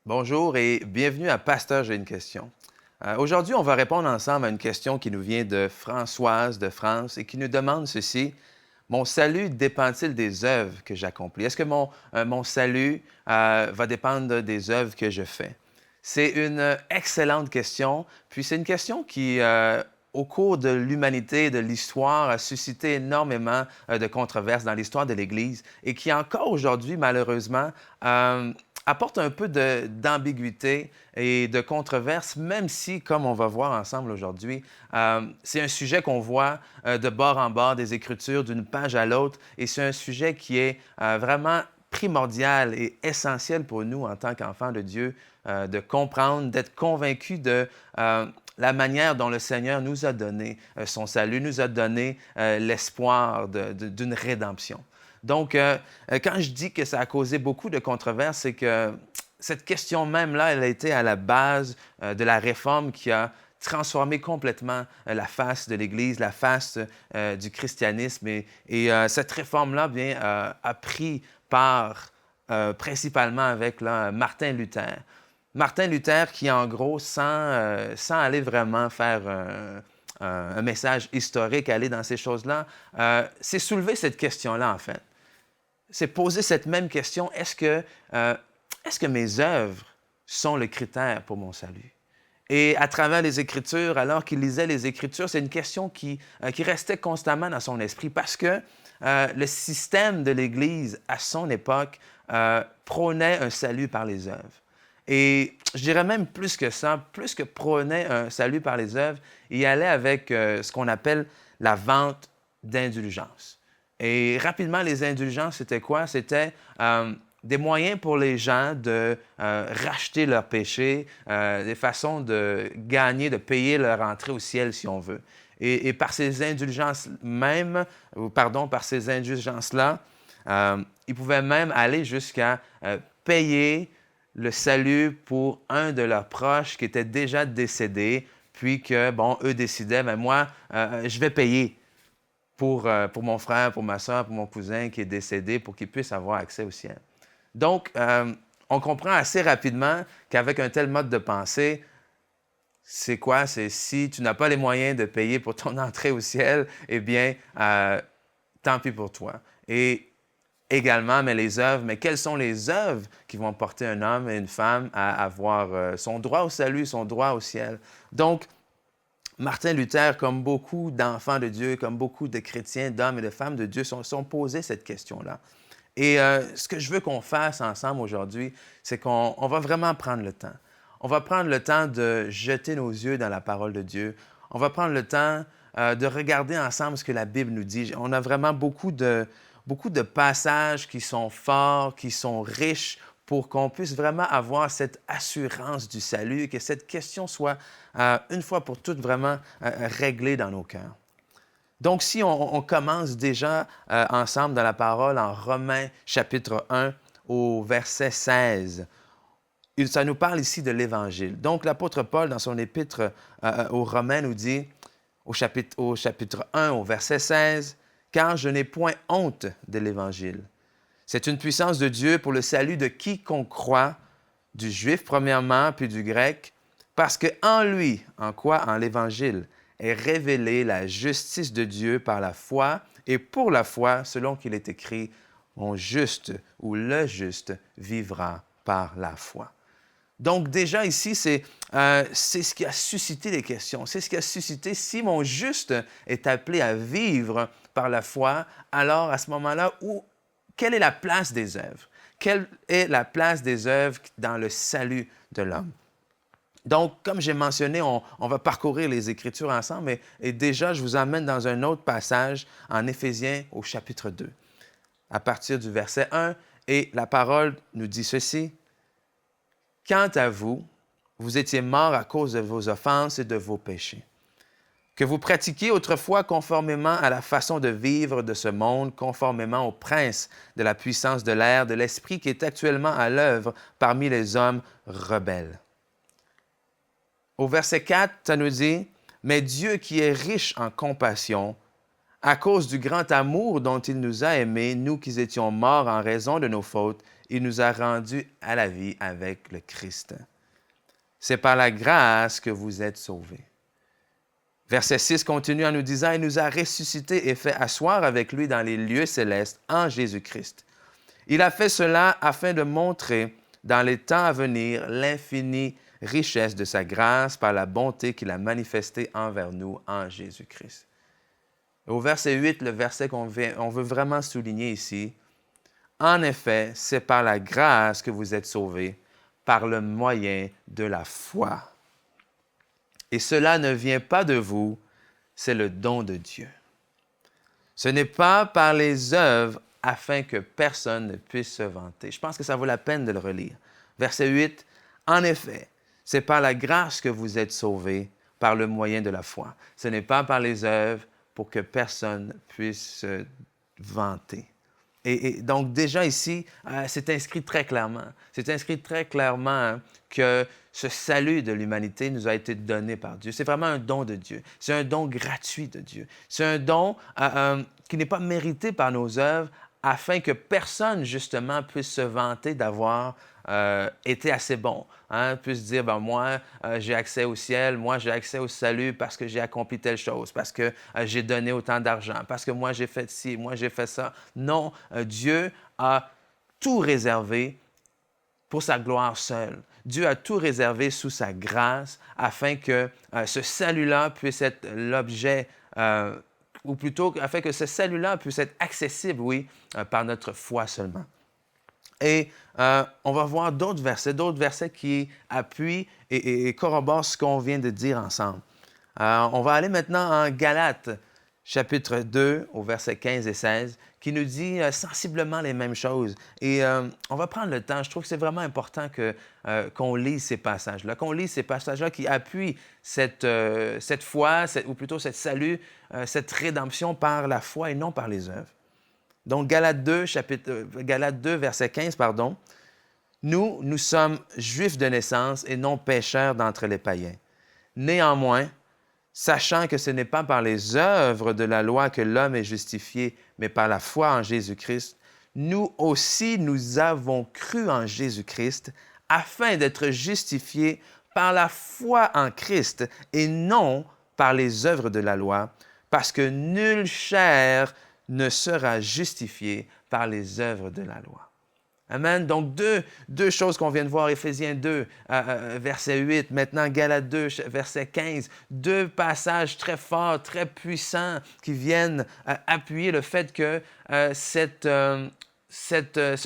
Bonjour et bienvenue à Pasteur, j'ai une question. Aujourd'hui, on va répondre ensemble à une question qui nous vient de Françoise de France et qui nous demande ceci. Mon salut dépend-il des œuvres que j'accomplis? Est-ce que mon salut va dépendre des œuvres que je fais? C'est une excellente question, puis c'est une question qui, au cours de l'humanité et de l'histoire, a suscité énormément de controverses dans l'histoire de l'Église et qui encore aujourd'hui, malheureusement, euh, apporte un peu d'ambiguïté et de controverse, même si, comme on va voir ensemble aujourd'hui, c'est un sujet qu'on voit de bord en bord des Écritures, d'une page à l'autre, et c'est un sujet qui est vraiment primordial et essentiel pour nous en tant qu'enfants de Dieu, de comprendre, d'être convaincus de la manière dont le Seigneur nous a donné son salut, nous a donné l'espoir d'une rédemption. Donc, quand je dis que ça a causé beaucoup de controverses, c'est que cette question même-là, elle a été à la base de la réforme qui a transformé complètement la face de l'Église, la face du christianisme. Et cette réforme-là bien, a pris part principalement avec là, Martin Luther. Martin Luther qui, en gros, sans aller vraiment faire un message historique, aller dans ces choses-là, s'est soulevé cette question-là, en fait. C'est poser cette même question, est-ce que mes œuvres sont le critère pour mon salut? Et à travers les Écritures, alors qu'il lisait les Écritures, c'est une question qui restait constamment dans son esprit parce que le système de l'Église à son époque prônait un salut par les œuvres. Et je dirais même plus que ça, plus que prônait un salut par les œuvres, il allait avec ce qu'on appelle la vente d'indulgences. Et rapidement, les indulgences, c'était quoi? C'était des moyens pour les gens de racheter leurs péchés, des façons de gagner, de payer leur entrée au ciel, si on veut. Et par ces indulgences même, ou pardon, par ces indulgences-là, ils pouvaient même aller jusqu'à payer le salut pour un de leurs proches qui était déjà décédé, puis que, bon, eux décidaient, mais moi, je vais payer pour mon frère, pour ma soeur, pour mon cousin qui est décédé, pour qu'il puisse avoir accès au ciel. Donc, on comprend assez rapidement qu'avec un tel mode de pensée, c'est quoi? C'est si tu n'as pas les moyens de payer pour ton entrée au ciel, eh bien, tant pis pour toi. Et également, mais les œuvres, mais quelles sont les œuvres qui vont porter un homme et une femme à avoir son droit au salut, son droit au ciel? Donc, Martin Luther, comme beaucoup d'enfants de Dieu, comme beaucoup de chrétiens, d'hommes et de femmes de Dieu, sont posés cette question-là. Et ce que je veux qu'on fasse ensemble aujourd'hui, c'est qu'on va vraiment prendre le temps. On va prendre le temps de jeter nos yeux dans la parole de Dieu. On va prendre le temps de regarder ensemble ce que la Bible nous dit. On a vraiment beaucoup de passages qui sont forts, qui sont riches pour qu'on puisse vraiment avoir cette assurance du salut et que cette question soit, une fois pour toutes, vraiment réglée dans nos cœurs. Donc, si on commence déjà ensemble dans la parole en Romains chapitre 1 au verset 16, ça nous parle ici de l'Évangile. Donc, l'apôtre Paul, dans son épître aux Romains, nous dit au chapitre 1 au verset 16, « Car je n'ai point honte de l'Évangile. C'est une puissance de Dieu pour le salut de quiconque croit, du juif premièrement, puis du grec, parce que en lui, en quoi? En l'Évangile, est révélée la justice de Dieu par la foi, et pour la foi, selon qu'il est écrit, mon juste ou le juste vivra par la foi. Donc déjà ici, c'est ce qui a suscité les questions. C'est ce qui a suscité, si mon juste est appelé à vivre par la foi, alors à ce moment-là, quelle est la place des œuvres? Quelle est la place des œuvres dans le salut de l'homme? Donc, comme j'ai mentionné, on va parcourir les Écritures ensemble et déjà, je vous emmène dans un autre passage en Éphésiens au chapitre 2, à partir du verset 1, et la parole nous dit ceci. « Quant à vous, vous étiez morts à cause de vos offenses et de vos péchés, que vous pratiquiez autrefois conformément à la façon de vivre de ce monde, conformément au prince de la puissance de l'air, de l'esprit qui est actuellement à l'œuvre parmi les hommes rebelles. » Au verset 4, ça nous dit, « Mais Dieu qui est riche en compassion, à cause du grand amour dont il nous a aimés, nous qui étions morts en raison de nos fautes, il nous a rendus à la vie avec le Christ. C'est par la grâce que vous êtes sauvés. Verset 6 continue en nous disant, « Il nous a ressuscités et fait asseoir avec lui dans les lieux célestes en Jésus-Christ. Il a fait cela afin de montrer dans les temps à venir l'infinie richesse de sa grâce par la bonté qu'il a manifestée envers nous en Jésus-Christ. » Au verset 8, le verset on veut vraiment souligner ici, « En effet, c'est par la grâce que vous êtes sauvés, par le moyen de la foi. Et cela ne vient pas de vous, c'est le don de Dieu. Ce n'est pas par les œuvres afin que personne ne puisse se vanter. » Je pense que ça vaut la peine de le relire. Verset 8, « En effet, c'est par la grâce que vous êtes sauvés, par le moyen de la foi. Ce n'est pas par les œuvres pour que personne puisse se vanter. » Et donc déjà ici, c'est inscrit très clairement. C'est inscrit très clairement que ce salut de l'humanité nous a été donné par Dieu. C'est vraiment un don de Dieu. C'est un don gratuit de Dieu. C'est un don qui n'est pas mérité par nos œuvres afin que personne, justement, puisse se vanter d'avoir été assez bon. Puisse dire, ben, moi, j'ai accès au ciel, moi, j'ai accès au salut parce que j'ai accompli telle chose, parce que j'ai donné autant d'argent, parce que moi, j'ai fait ci, moi, j'ai fait ça. Non, Dieu a tout réservé pour sa gloire seule. Dieu a tout réservé sous sa grâce afin que ce salut-là puisse être l'objet, ou plutôt afin que ce salut-là puisse être accessible, oui, par notre foi seulement. Et on va voir d'autres versets qui appuient et corroborent ce qu'on vient de dire ensemble. On va aller maintenant en Galates, chapitre 2, au verset 15 et 16, qui nous dit sensiblement les mêmes choses. Et on va prendre le temps. Je trouve que c'est vraiment important qu'on lise ces passages-là, qui appuient cette foi, ou plutôt cette salut, cette rédemption par la foi et non par les œuvres. Donc, Galates 2, verset 15, pardon. « Nous sommes juifs de naissance et non pécheurs d'entre les païens. Néanmoins, sachant que ce n'est pas par les œuvres de la loi que l'homme est justifié, mais par la foi en Jésus-Christ, nous aussi nous avons cru en Jésus-Christ afin d'être justifiés par la foi en Christ et non par les œuvres de la loi, parce que nulle chair ne sera justifié par les œuvres de la loi. » Amen. Donc, deux choses qu'on vient de voir, Éphésiens 2, verset 8, maintenant Galates 2, verset 15, deux passages très forts, très puissants qui viennent appuyer le fait que ce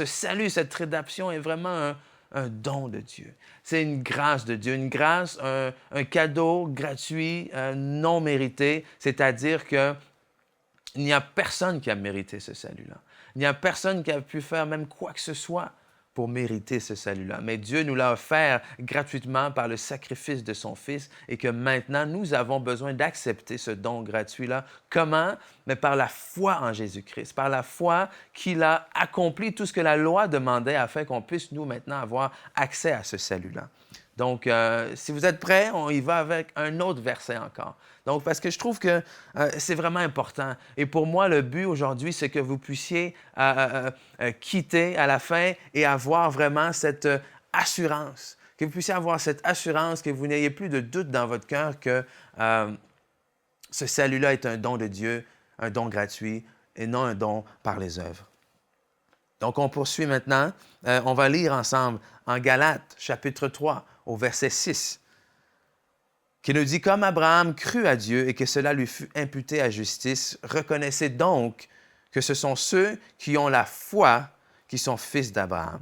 salut, cette rédemption est vraiment un don de Dieu. C'est une grâce de Dieu, une grâce, un cadeau gratuit, non mérité, c'est-à-dire que il n'y a personne qui a mérité ce salut-là. Il n'y a personne qui a pu faire même quoi que ce soit pour mériter ce salut-là. Mais Dieu nous l'a offert gratuitement par le sacrifice de son Fils et que maintenant, nous avons besoin d'accepter ce don gratuit-là. Comment? Mais par la foi en Jésus-Christ, par la foi qu'il a accompli tout ce que la loi demandait afin qu'on puisse, nous, maintenant, avoir accès à ce salut-là. Donc, si vous êtes prêts, on y va avec un autre verset encore. Donc, parce que je trouve que c'est vraiment important. Et pour moi, le but aujourd'hui, c'est que vous puissiez quitter à la fin et avoir vraiment cette assurance. Que vous puissiez avoir cette assurance, que vous n'ayez plus de doute dans votre cœur que ce salut-là est un don de Dieu, un don gratuit et non un don par les œuvres. Donc, on poursuit maintenant. On va lire ensemble en Galates, chapitre 3, au verset 6, qui nous dit « Comme Abraham crut à Dieu et que cela lui fut imputé à justice, reconnaissez donc que ce sont ceux qui ont la foi qui sont fils d'Abraham.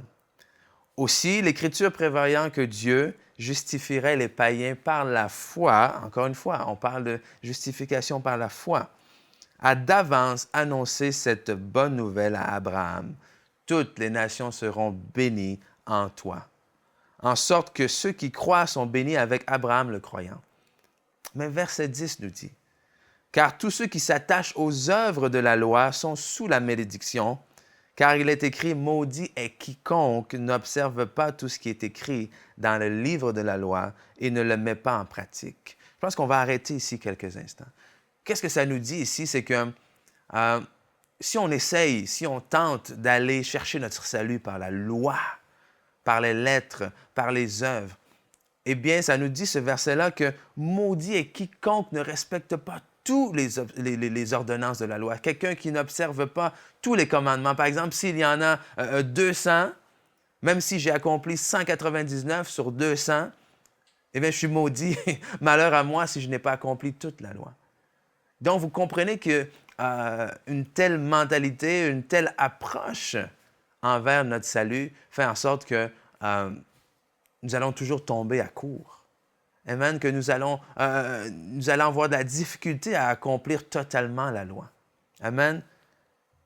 Aussi, l'Écriture prévoyant que Dieu justifierait les païens par la foi, encore une fois, on parle de justification par la foi, a d'avance annoncé cette bonne nouvelle à Abraham. Toutes les nations seront bénies en toi. En sorte que ceux qui croient sont bénis avec Abraham le croyant. » Mais verset 10 nous dit, « Car tous ceux qui s'attachent aux œuvres de la loi sont sous la malédiction, car il est écrit, maudit est quiconque n'observe pas tout ce qui est écrit dans le livre de la loi et ne le met pas en pratique. » Je pense qu'on va arrêter ici quelques instants. Qu'est-ce que ça nous dit ici? C'est que si on essaye, si on tente d'aller chercher notre salut par la loi, par les lettres, par les œuvres, eh bien, ça nous dit ce verset-là que maudit est quiconque ne respecte pas tous les ordonnances de la loi. Quelqu'un qui n'observe pas tous les commandements. Par exemple, s'il y en a 200, même si j'ai accompli 199 sur 200, eh bien, je suis maudit. Malheur à moi si je n'ai pas accompli toute la loi. Donc, vous comprenez que une telle mentalité, une telle approche envers notre salut fait en sorte que nous allons toujours tomber à court. Amen, que nous allons avoir de la difficulté à accomplir totalement la loi. Amen.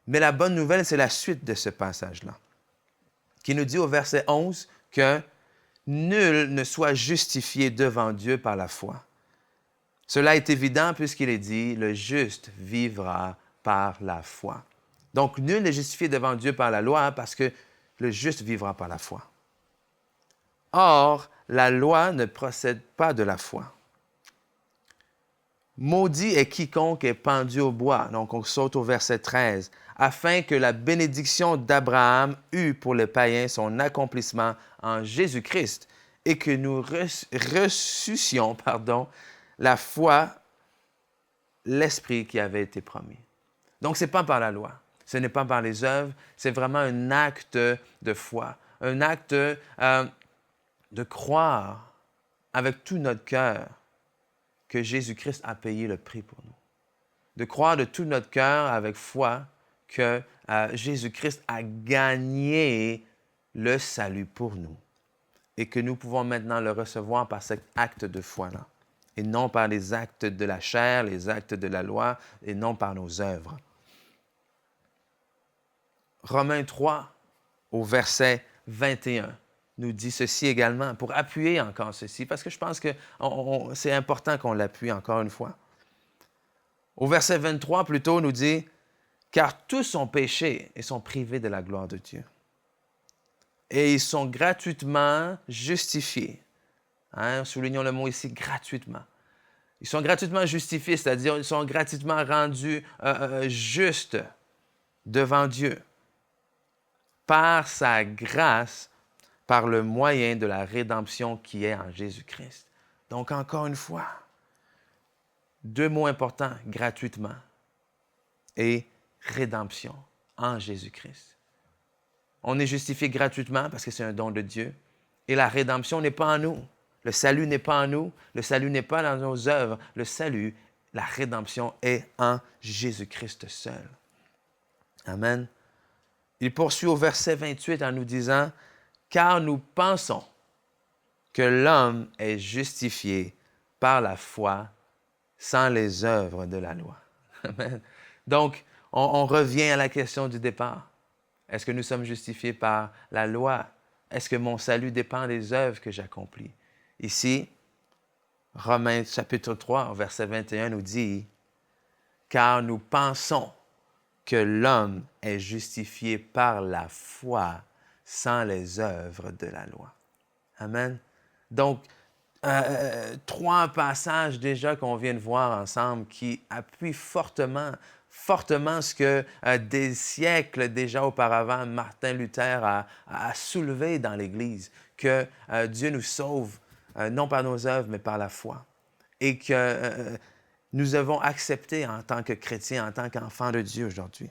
Mais la bonne nouvelle, c'est la suite de ce passage-là, qui nous dit au verset 11 que nul ne soit justifié devant Dieu par la foi. Cela est évident puisqu'il est dit, le juste vivra par la foi. Donc, nul n'est justifié devant Dieu par la loi parce que le juste vivra par la foi. Or, la loi ne procède pas de la foi. Maudit est quiconque est pendu au bois. Donc, on saute au verset 13. Afin que la bénédiction d'Abraham eût pour les païens son accomplissement en Jésus-Christ et que nous ressuscions, la foi, l'Esprit qui avait été promis. Donc, ce n'est pas par la loi, ce n'est pas par les œuvres, c'est vraiment un acte de foi, un acte de croire avec tout notre cœur que Jésus-Christ a payé le prix pour nous. De croire de tout notre cœur avec foi que Jésus-Christ a gagné le salut pour nous et que nous pouvons maintenant le recevoir par cet acte de foi-là et non par les actes de la chair, les actes de la loi et non par nos œuvres. Romains 3, au verset 21, nous dit ceci également, pour appuyer encore ceci, parce que je pense que c'est important qu'on l'appuie encore une fois. Au verset 23, plutôt, nous dit « Car tous ont péché et sont privés de la gloire de Dieu. Et ils sont gratuitement justifiés. » Soulignons le mot ici, gratuitement. Ils sont gratuitement justifiés, c'est-à-dire ils sont gratuitement rendus justes devant Dieu par sa grâce, par le moyen de la rédemption qui est en Jésus-Christ. Donc, encore une fois, deux mots importants, gratuitement et rédemption en Jésus-Christ. On est justifié gratuitement parce que c'est un don de Dieu et la rédemption n'est pas en nous. Le salut n'est pas en nous, le salut n'est pas dans nos œuvres. Le salut, la rédemption est en Jésus-Christ seul. Amen. Il poursuit au verset 28 en nous disant « Car nous pensons que l'homme est justifié par la foi sans les œuvres de la loi. » Amen. Donc, on revient à la question du départ. Est-ce que nous sommes justifiés par la loi? Est-ce que mon salut dépend des œuvres que j'accomplis? Ici, Romains chapitre 3, verset 21 nous dit « Car nous pensons que l'homme est justifié par la foi sans les œuvres de la loi. » Amen. Donc, trois passages déjà qu'on vient de voir ensemble qui appuient fortement ce que des siècles déjà auparavant, Martin Luther a soulevé dans l'Église, que Dieu nous sauve non par nos œuvres, mais par la foi. Et que nous avons accepté en tant que chrétiens, en tant qu'enfants de Dieu aujourd'hui.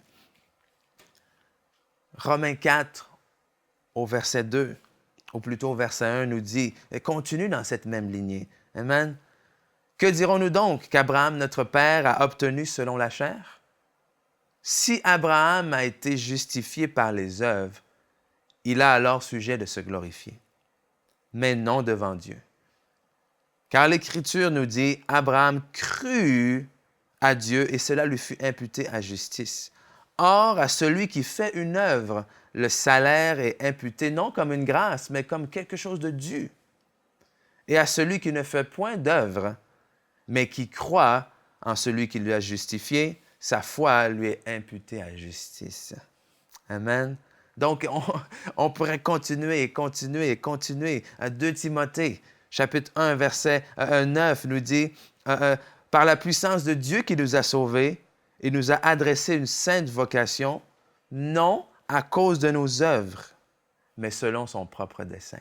Romains 4, au verset 2, ou plutôt au verset 1, nous dit, et continue dans cette même lignée. Amen. Que dirons-nous donc qu'Abraham, notre père, a obtenu selon la chair? Si Abraham a été justifié par les œuvres, il a alors sujet de se glorifier, mais non devant Dieu. Car l'Écriture nous dit, Abraham crut à Dieu et cela lui fut imputé à justice. Or, à celui qui fait une œuvre, le salaire est imputé non comme une grâce, mais comme quelque chose de dû. Et à celui qui ne fait point d'œuvre, mais qui croit en celui qui lui a justifié, sa foi lui est imputée à justice. Amen. Donc, on pourrait continuer et continuer et continuer. 2 Timothée, chapitre 1, verset 9 nous dit « Par la puissance de Dieu qui nous a sauvés Il nous a adressé une sainte vocation, non à cause de nos œuvres, mais selon son propre dessein.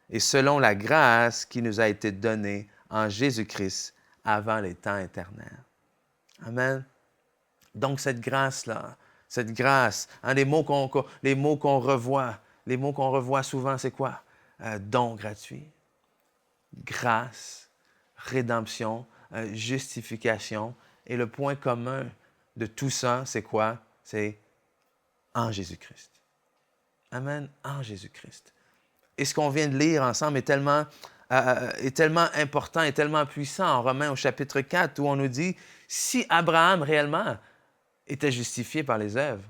Et selon la grâce qui nous a été donnée en Jésus-Christ avant les temps éternels. Amen. Donc, cette grâce-là, cette grâce, les mots qu'on revoit souvent, c'est quoi? Don gratuit, grâce, rédemption, justification. Et le point commun de tout ça, c'est quoi? C'est en Jésus-Christ. Amen, en Jésus-Christ. Et ce qu'on vient de lire ensemble est tellement important et tellement puissant en Romains au chapitre 4 où on nous dit, si Abraham réellement était justifié par les œuvres,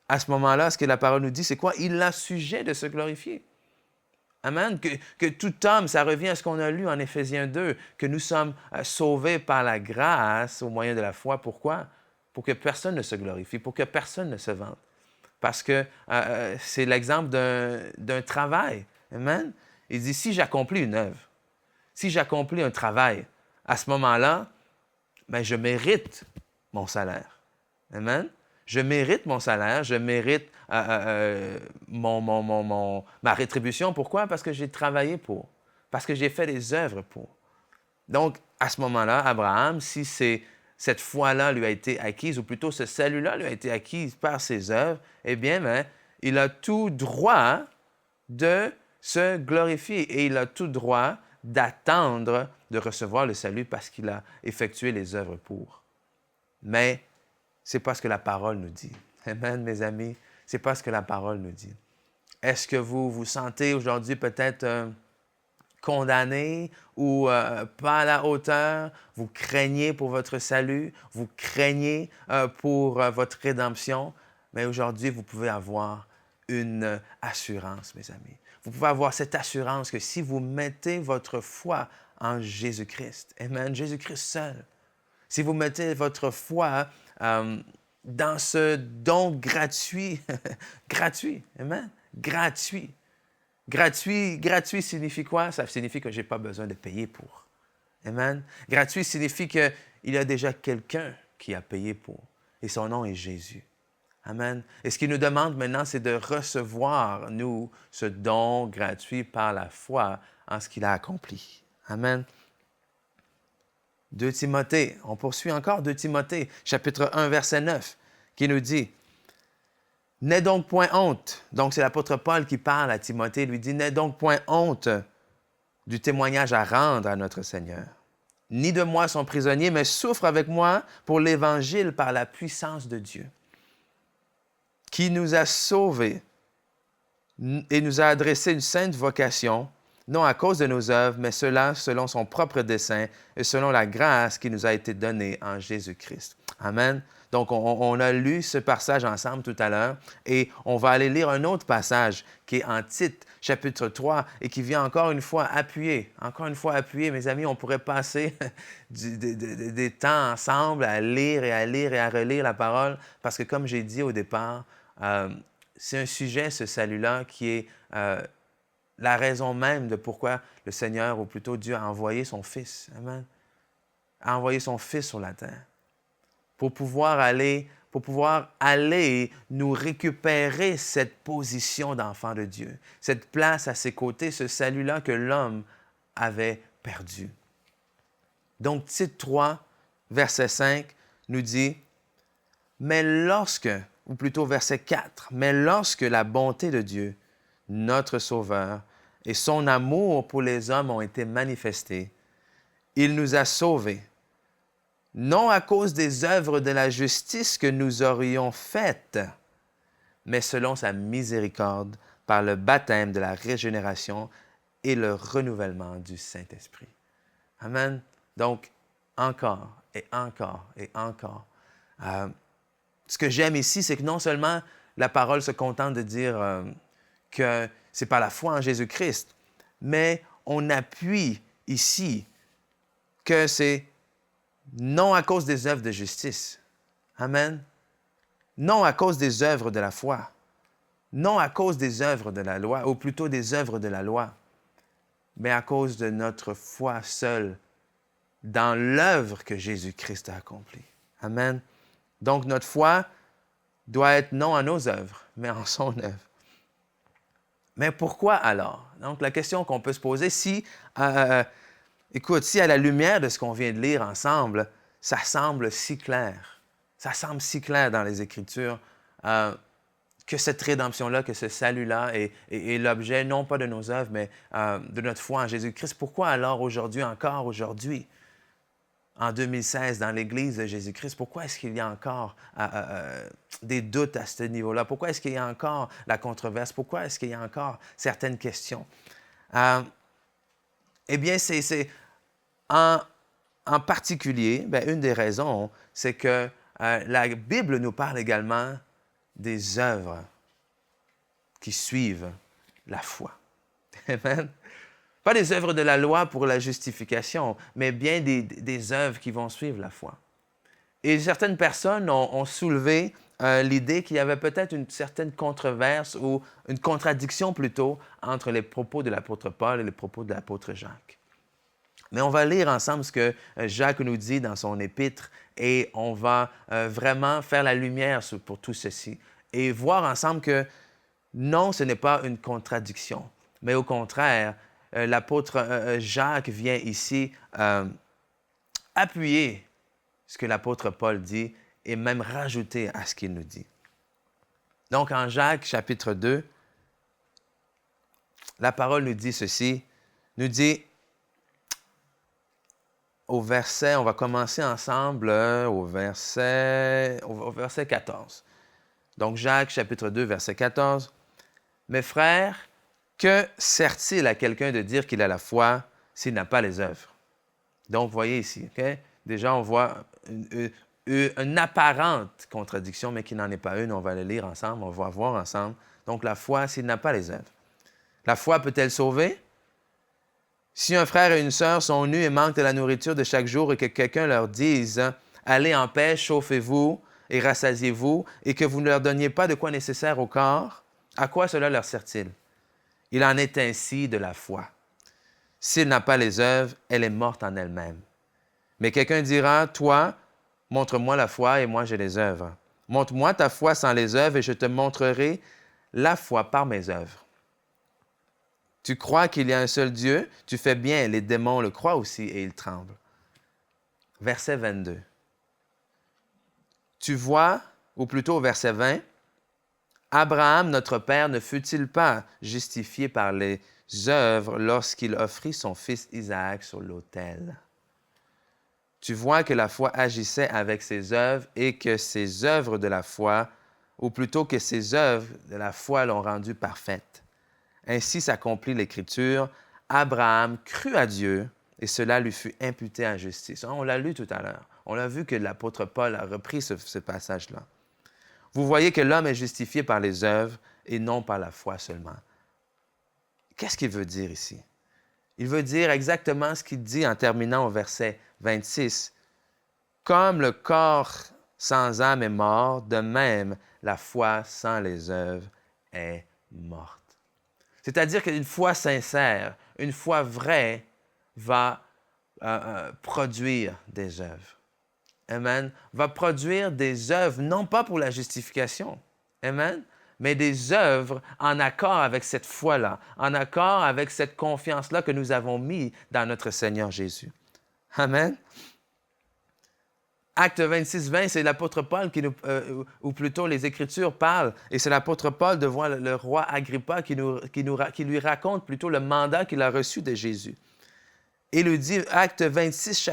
à ce moment-là, ce que la parole nous dit, c'est quoi? Il a sujet de se glorifier. Amen. Que tout homme, ça revient à ce qu'on a lu en Éphésiens 2, que nous sommes sauvés par la grâce au moyen de la foi. Pourquoi? Pour que personne ne se glorifie, pour que personne ne se vante. Parce que c'est l'exemple d'un travail. Amen. Il dit, si j'accomplis une œuvre, si j'accomplis un travail, à ce moment-là, ben, je mérite mon salaire. Amen. Je mérite mon salaire, je mérite ma rétribution. Pourquoi? Parce que j'ai travaillé pour, parce que j'ai fait des œuvres pour. Donc, à ce moment-là, Abraham, si cette foi-là lui a été acquise, ou plutôt ce salut-là lui a été acquis par ses œuvres, eh bien, ben, il a tout droit de se glorifier et il a tout droit d'attendre de recevoir le salut parce qu'il a effectué les œuvres pour. Mais c'est pas ce que la parole nous dit. Amen, mes amis, c'est pas ce que la parole nous dit. Est-ce que vous vous sentez aujourd'hui peut-être condamné ou pas à la hauteur? Vous craignez pour votre salut, vous craignez pour votre rédemption, mais aujourd'hui, vous pouvez avoir une assurance, mes amis. Vous pouvez avoir cette assurance que si vous mettez votre foi en Jésus-Christ, amen, Jésus-Christ seul, si vous mettez votre foi dans ce don gratuit, gratuit, amen, gratuit. Gratuit signifie quoi? Ça signifie que je n'ai pas besoin de payer pour. Amen. Gratuit signifie qu'il y a déjà quelqu'un qui a payé pour. Et son nom est Jésus. Amen. Et ce qu'il nous demande maintenant, c'est de recevoir, nous, ce don gratuit par la foi en ce qu'il a accompli. Amen. 2 Timothée, on poursuit encore 2 Timothée, chapitre 1, verset 9, qui nous dit, « N'aie donc point honte. » Donc, c'est l'apôtre Paul qui parle à Timothée, il lui dit, « N'aie donc point honte du témoignage à rendre à notre Seigneur. Ni de moi son prisonnier, mais souffre avec moi pour l'Évangile par la puissance de Dieu, qui nous a sauvés et nous a adressé une sainte vocation, non à cause de nos œuvres, mais cela selon son propre dessein et selon la grâce qui nous a été donnée en Jésus-Christ. » Amen. Donc, on a lu ce passage ensemble tout à l'heure et on va aller lire un autre passage qui est en Tite, chapitre 3, et qui vient encore une fois appuyer. Encore une fois appuyer, mes amis, on pourrait passer des temps ensemble à lire et à relire la parole parce que, comme j'ai dit au départ, c'est un sujet, ce salut-là, qui est la raison même de pourquoi le Seigneur, ou plutôt Dieu, a envoyé son Fils. Amen. A envoyé son Fils sur la terre pour pouvoir aller nous récupérer cette position d'enfant de Dieu, cette place à ses côtés, ce salut-là que l'homme avait perdu. Donc, Tite 3, verset 5, nous dit, « Mais lorsque, ou plutôt verset 4, « Mais lorsque la bonté de Dieu, notre Sauveur, et son amour pour les hommes ont été manifestés, il nous a sauvés, non à cause des œuvres de la justice que nous aurions faites, mais selon sa miséricorde, par le baptême de la régénération et le renouvellement du Saint-Esprit. » Amen. Donc, encore et encore et encore. Ce que j'aime ici, c'est que non seulement la parole se contente de dire que c'est par la foi en Jésus-Christ, mais on appuie ici que c'est non à cause des œuvres de justice. Amen. Non à cause des œuvres de la foi. Non à cause des œuvres de la loi, ou plutôt des œuvres de la loi, mais à cause de notre foi seule dans l'œuvre que Jésus-Christ a accomplie. Amen. Donc, notre foi doit être non à nos œuvres, mais en son œuvre. Mais pourquoi alors? Donc, la question qu'on peut se poser, écoute, si à la lumière de ce qu'on vient de lire ensemble, ça semble si clair, ça semble si clair dans les Écritures, que cette rédemption-là, que ce salut-là est l'objet non pas de nos œuvres, mais de notre foi en Jésus-Christ. Pourquoi alors aujourd'hui, encore aujourd'hui, en 2016, dans l'Église de Jésus-Christ, pourquoi est-ce qu'il y a encore des doutes à ce niveau-là? Pourquoi est-ce qu'il y a encore la controverse? Pourquoi est-ce qu'il y a encore certaines questions? Eh bien, en particulier, une des raisons, c'est que la Bible nous parle également des œuvres qui suivent la foi. Amen. Pas des œuvres de la loi pour la justification, mais bien des œuvres qui vont suivre la foi. Et certaines personnes ont soulevé l'idée qu'il y avait peut-être une certaine controverse ou une contradiction plutôt entre les propos de l'apôtre Paul et les propos de l'apôtre Jacques. Mais on va lire ensemble ce que Jacques nous dit dans son épître et on va vraiment faire la lumière pour tout ceci et voir ensemble que non, ce n'est pas une contradiction, mais au contraire, l'apôtre Jacques vient ici appuyer ce que l'apôtre Paul dit et même rajouter à ce qu'il nous dit. Donc, en Jacques, chapitre 2, la parole nous dit ceci, nous dit au verset, on va commencer ensemble au verset 14. Donc, Jacques, chapitre 2, verset 14. « Mes frères, que sert-il à quelqu'un de dire qu'il a la foi s'il n'a pas les œuvres? » Donc, vous voyez ici, okay? Déjà, on voit une apparente contradiction, mais qui n'en est pas une. On va le lire ensemble, on va voir ensemble. Donc, la foi s'il n'a pas les œuvres. La foi peut-elle sauver? Si un frère et une sœur sont nus et manquent de la nourriture de chaque jour et que quelqu'un leur dise « Allez en paix, chauffez-vous et rassasiez-vous » et que vous ne leur donniez pas de quoi nécessaire au corps, à quoi cela leur sert-il? Il en est ainsi de la foi. S'il n'a pas les œuvres, elle est morte en elle-même. Mais quelqu'un dira « Toi, montre-moi la foi et moi j'ai les œuvres. Montre-moi ta foi sans les œuvres et je te montrerai la foi par mes œuvres. » Tu crois qu'il y a un seul Dieu, tu fais bien, les démons le croient aussi et ils tremblent. Verset 22. Tu vois, ou plutôt verset 20, Abraham, notre père, ne fut-il pas justifié par les œuvres lorsqu'il offrit son fils Isaac sur l'autel? Tu vois que la foi agissait avec ses œuvres et que ses œuvres de la foi, ou plutôt que ses œuvres de la foi l'ont rendue parfaite. Ainsi s'accomplit l'Écriture, Abraham crut à Dieu et cela lui fut imputé en justice. On l'a lu tout à l'heure. On l'a vu que l'apôtre Paul a repris ce passage-là. Vous voyez que l'homme est justifié par les œuvres et non par la foi seulement. Qu'est-ce qu'il veut dire ici? Il veut dire exactement ce qu'il dit en terminant au verset 26. Comme le corps sans âme est mort, de même la foi sans les œuvres est morte. C'est-à-dire qu'une foi sincère, une foi vraie va produire des œuvres. Amen. Va produire des œuvres, non pas pour la justification. Amen. Mais des œuvres en accord avec cette foi-là, en accord avec cette confiance-là que nous avons mis dans notre Seigneur Jésus. Amen. Acte 26, 20, c'est l'apôtre Paul ou plutôt les Écritures parlent, et c'est l'apôtre Paul devant le roi Agrippa qui lui raconte plutôt le mandat qu'il a reçu de Jésus. Il lui dit, Acte 26,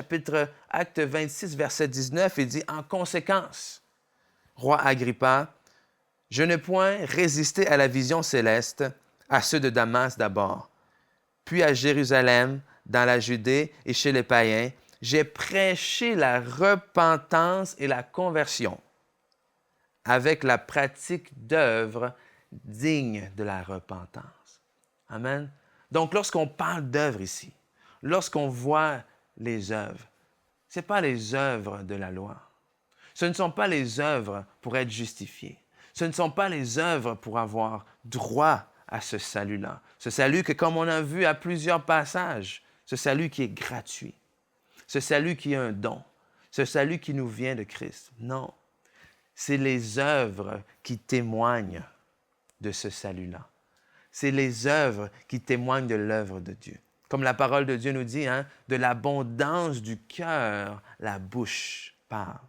verset 19, il dit, « En conséquence, roi Agrippa, je n'ai point résisté à la vision céleste, à ceux de Damas d'abord, puis à Jérusalem, dans la Judée et chez les païens, j'ai prêché la repentance et la conversion avec la pratique d'œuvres dignes de la repentance. » Amen. Donc, lorsqu'on parle d'œuvres ici, lorsqu'on voit les œuvres, ce n'est pas les œuvres de la loi. Ce ne sont pas les œuvres pour être justifiés. Ce ne sont pas les œuvres pour avoir droit à ce salut-là. Ce salut que, comme on a vu à plusieurs passages, ce salut qui est gratuit. Ce salut qui est un don. Ce salut qui nous vient de Christ. Non. c'est les œuvres qui témoignent de ce salut-là. C'est les œuvres qui témoignent de l'œuvre de Dieu. Comme la parole de Dieu nous dit, de l'abondance du cœur, la bouche parle.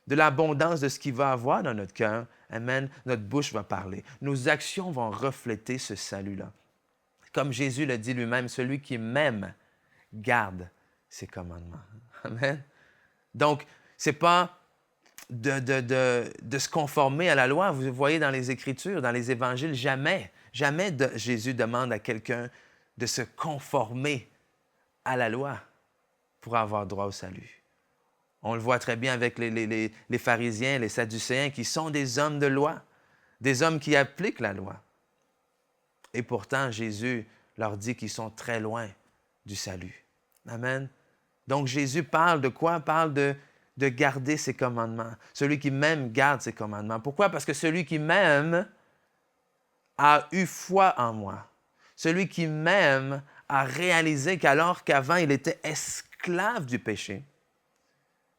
De l'abondance de ce qu'il va avoir dans notre cœur, amen, notre bouche va parler. Nos actions vont refléter ce salut-là. Comme Jésus le dit lui-même, celui qui m'aime garde ses commandements. Amen. Donc, ce n'est pas de se conformer à la loi. Vous voyez dans les Écritures, dans les Évangiles, jamais Jésus demande à quelqu'un de se conformer à la loi pour avoir droit au salut. On le voit très bien avec les pharisiens, les sadducéens, qui sont des hommes de loi, des hommes qui appliquent la loi. Et pourtant, Jésus leur dit qu'ils sont très loin du salut. Amen. Donc, Jésus parle de quoi? Parle de garder ses commandements. Celui qui m'aime garde ses commandements. Pourquoi? Parce que celui qui m'aime a eu foi en moi. Celui qui m'aime a réalisé qu'alors qu'avant, il était esclave du péché,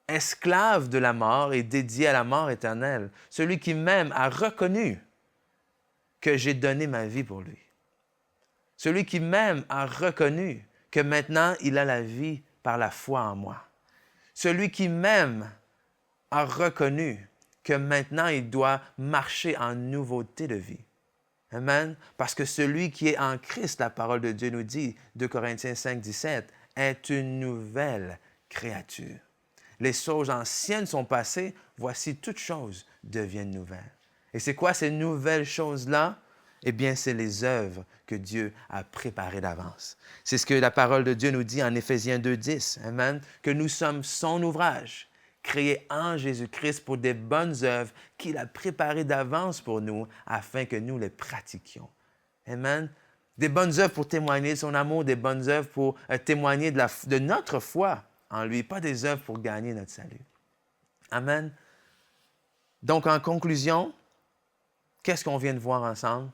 esclave de la mort et dédié à la mort éternelle. Celui qui m'aime a reconnu que j'ai donné ma vie pour lui. Celui qui m'aime a reconnu que maintenant, il a la vie par la foi en moi. Celui qui m'aime a reconnu que maintenant, il doit marcher en nouveauté de vie. Amen. Parce que celui qui est en Christ, la parole de Dieu nous dit, 2 Corinthiens 5, 17, est une nouvelle créature. Les choses anciennes sont passées, voici toutes choses deviennent nouvelles. Et c'est quoi ces nouvelles choses-là? Eh bien, c'est les œuvres que Dieu a préparées d'avance. C'est ce que la parole de Dieu nous dit en Éphésiens 2, 10. Amen. Que nous sommes son ouvrage, créé en Jésus-Christ pour des bonnes œuvres qu'il a préparées d'avance pour nous afin que nous les pratiquions. Amen. Des bonnes œuvres pour témoigner de son amour, des bonnes œuvres pour témoigner de notre foi en lui, pas des œuvres pour gagner notre salut. Amen. Donc, en conclusion, qu'est-ce qu'on vient de voir ensemble?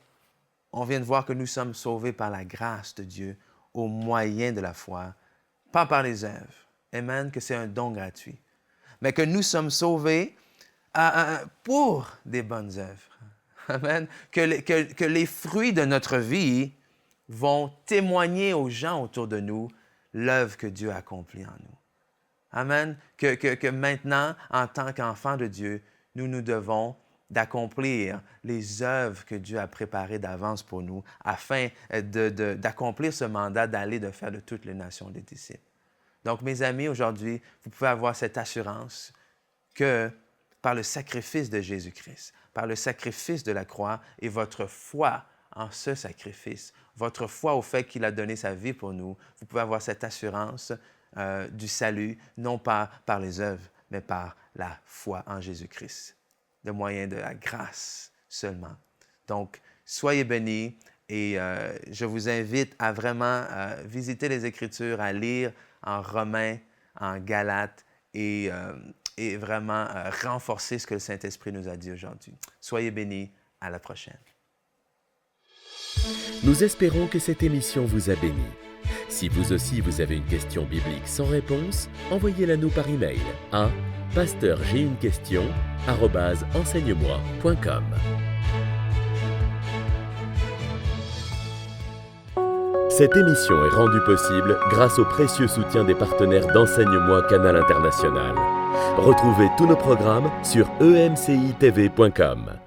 On vient de voir que nous sommes sauvés par la grâce de Dieu au moyen de la foi, pas par les œuvres. Amen, que c'est un don gratuit. Mais que nous sommes sauvés pour des bonnes œuvres. Amen. Que les fruits de notre vie vont témoigner aux gens autour de nous l'œuvre que Dieu a accomplie en nous. Amen. Que maintenant, en tant qu'enfants de Dieu, nous devons d'accomplir les œuvres que Dieu a préparées d'avance pour nous afin d'accomplir ce mandat d'aller de faire de toutes les nations des disciples. Donc, mes amis, aujourd'hui, vous pouvez avoir cette assurance que par le sacrifice de Jésus-Christ, par le sacrifice de la croix et votre foi en ce sacrifice, votre foi au fait qu'il a donné sa vie pour nous, vous pouvez avoir cette assurance du salut, non pas par les œuvres, mais par la foi en Jésus-Christ, le moyen de la grâce seulement. Donc, soyez bénis et je vous invite à vraiment visiter les Écritures, à lire en Romains, en Galates et vraiment renforcer ce que le Saint-Esprit nous a dit aujourd'hui. Soyez bénis, à la prochaine. Nous espérons que cette émission vous a béni. Si vous aussi vous avez une question biblique sans réponse, envoyez-la nous par email à pasteurjeunequestion@enseigne-moi.com. Cette émission est rendue possible grâce au précieux soutien des partenaires d'Enseigne-moi Canal International. Retrouvez tous nos programmes sur emcitv.com.